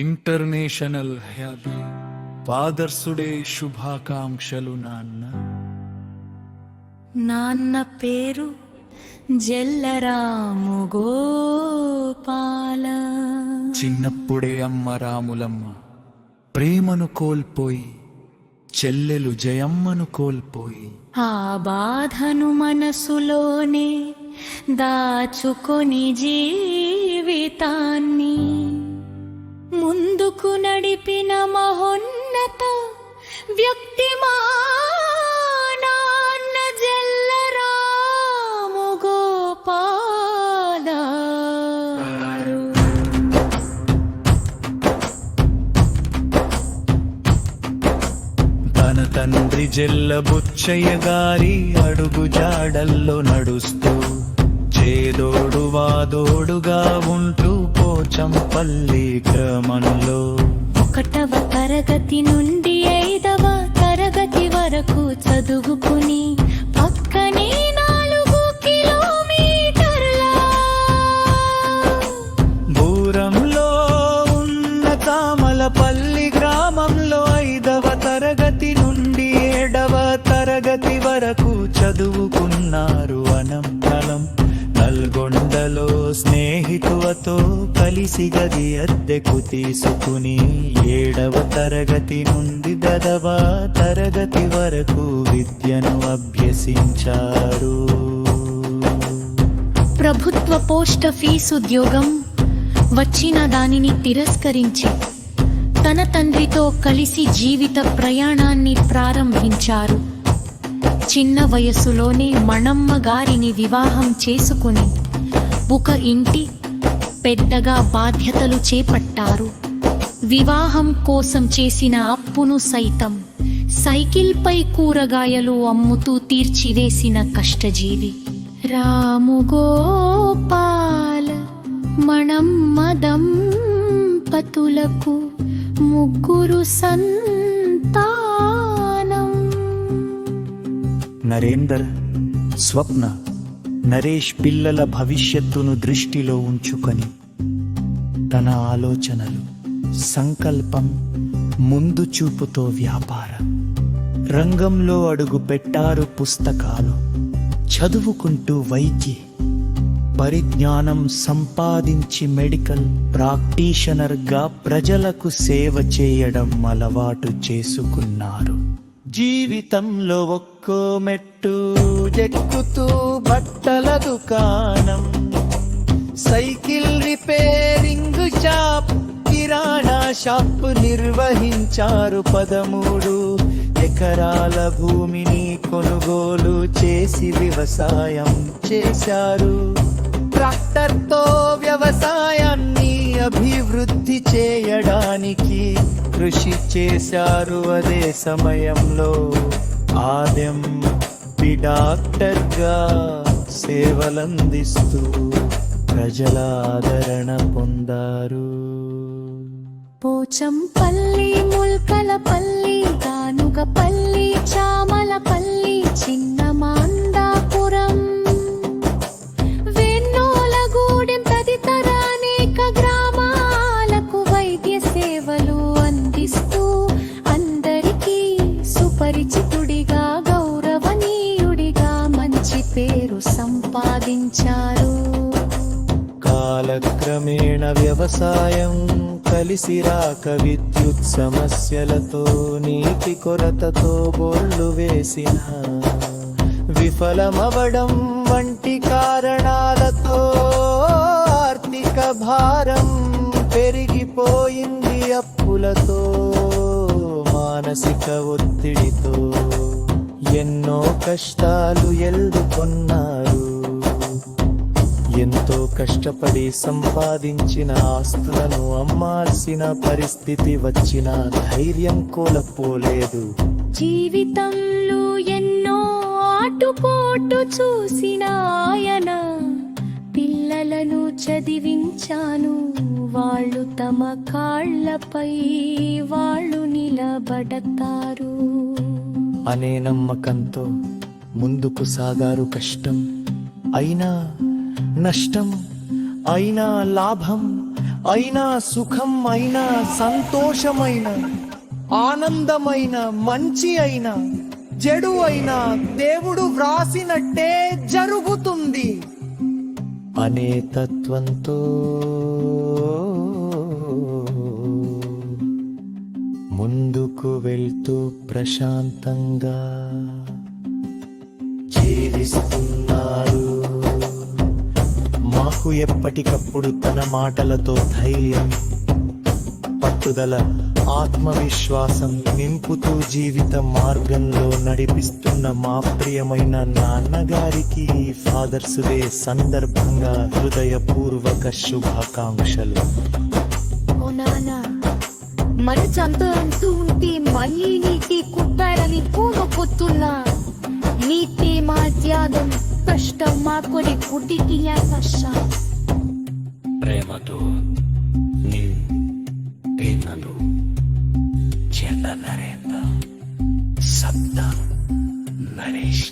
International happy fathers day శుభాకాంక్షలు నాన్న. నాన్న పేరు జల్లరాము గోపాల. చిన్నప్పుడే అమ్మ రాములమ్మ ప్రేమను కోల్పోయి, చెల్లెలు జయమ్మను కోల్పోయి, ఆ బాధను మనసులోనే దాచుకొని జీవితాన్ని ముందుకు నడిపిన మహోన్నత వ్యక్తి మా నాన్న జల్లరాము గోపాల. తన తండ్రి జల్ల బుచ్చయ్య గారి అడుగు జాడల్లో నడుస్తూ, చేదోడు వాదోడుగా ఉంటూ పోచంపల్లి గ్రామంలో 1వ తరగతి నుండి 5వ తరగతి వరకు చదువుకుని పక్కనే 4 కిలోమీటర్ల దూరంలో ఉన్న తామలపల్లి గ్రామంలో 5వ తరగతి నుండి 7వ తరగతి వరకు చదువుకున్నారు. అనంతరం నల్గొండలో స్నేహితులతో కలిసి గది అద్దెకు తీసుకుని 7వ తరగతి నుండి 10వ తరగతి వరకు విద్యను అభ్యసించారు. ప్రభుత్వ పోస్ట్ ఆఫీస్ ఉద్యోగం వచ్చిన దానిని తిరస్కరించి తన తండ్రితో కలిసి జీవిత ప్రయాణాన్ని ప్రారంభించారు. చిన్న వయసులోనే మణమ్మ గారిని వివాహం చేసుకుని ఒక ఇంటి పెద్దగా బాధ్యతలు చేపట్టారు. వివాహం కోసం చేసిన అప్పును సైతం సైకిల్పై కూరగాయలు అమ్ముతూ తీర్చివేసిన కష్టజీవి రాము గోపాల. మణమ్మ దంపతులకు 3 సంతానం. నరేందర్, స్వప్న, నరేష్ పిల్లల భవిష్యత్తును దృష్టిలో ఉంచుకొని తన ఆలోచనలు, సంకల్పం, ముందు చూపుతో వ్యాపార రంగంలో అడుగు పెట్టారు. పుస్తకాలు చదువుకుంటూ వైద్య పరిజ్ఞానం సంపాదించి మెడికల్ ప్రాక్టీషనర్గా ప్రజలకు సేవ చేయడం అలవాటు చేసుకున్నారు. జీవితంలో ఒక్కో మెట్టు ఎక్కుతూ బట్టల దుకాణం, సైకిల్ రిపేరింగ్ షాప్, కిరాణా షాప్ నిర్వహించారు. 13 ఎకరాల భూమిని కొనుగోలు చేసి వ్యవసాయం చేశారు. ట్రాక్టర్తో వ్యవసాయాన్ని అభివృద్ధి చేయడానికి కృషి చేశారు. అదే సమయంలో ఆదెం డాక్టర్గా సేవలందిస్తూ ప్రజల ఆదరణ పొందారు. పోచంపల్లి, ముల్కలపల్లి, గానుగపల్లి, చామలపల్లి, చిన్న మాందాపురం, వెన్నోలగూడెం తదితర అనేక గ్రామాలకు వైద్య సేవలు అందిస్తూ అందరికీ సుపరిచితుడిగా, గౌరవనీయుడిగా మంచి పేరు సంపాదించారు. కాలక్రమేణ వ్యవసాయం కలిసి రాక విద్యుత్ సమస్యలతో, నీటి కొరతతో బోర్లు వేసిన విఫలమవడం వంటి కారణాలతో ఆర్థిక భారం పెరిగిపోయింది. అప్పులతో, మానసిక ఒత్తిడితో ఎన్నో కష్టాలు ఎదుర్కొన్నారు. ఎంతో కష్టపడి సంపాదించిన ఆస్తులను అమ్మాల్సిన పరిస్థితి వచ్చిన ధైర్యం కోల్పోలేదు. జీవితంలో ఎన్నో ఆటుపోటు చూసిన ఆయన పిల్లలను చదివించాను. వాళ్ళు తమ కాళ్ళపై వాళ్ళు నిలబడతారు అనే నమ్మకంతో ముందుకు సాగారు. కష్టం అయినా నష్టం అయినా లాభం అయినా సుఖం అయినా సంతోషమైన ఆనందమైన మంచి అయినా చెడు అయినా దేవుడు వ్రాసినట్టే జరుగుతుంది అనే తత్వంతో ముందుకు వెళ్తూ ప్రశాంతంగా జీవిస్తున్నారు. మాకు ఎప్పటికప్పుడు తన మాటలతో ధైర్యం, పట్టుదల, ఆత్మవిశ్వాసం నింపుతూ జీవిత మార్గంలో నడిపిస్తున్న మా ప్రియమైన నాన్నగారికి ఫాదర్స్ డే సందర్భంగా హృదయపూర్వక శుభాకాంక్షలు. ఓ నాన్న, మరి చంత అంటూ ఉంటే మళ్ళీ నీటి కుట్టారని కూగపోతున్నా. నీటి మా త్యాగం కష్టం మా కొడి పుట్టికి కష్టం. ప్రేమతో నీ పిల్లలు చెల్ల నరేంద్ర సప్త నరేష్.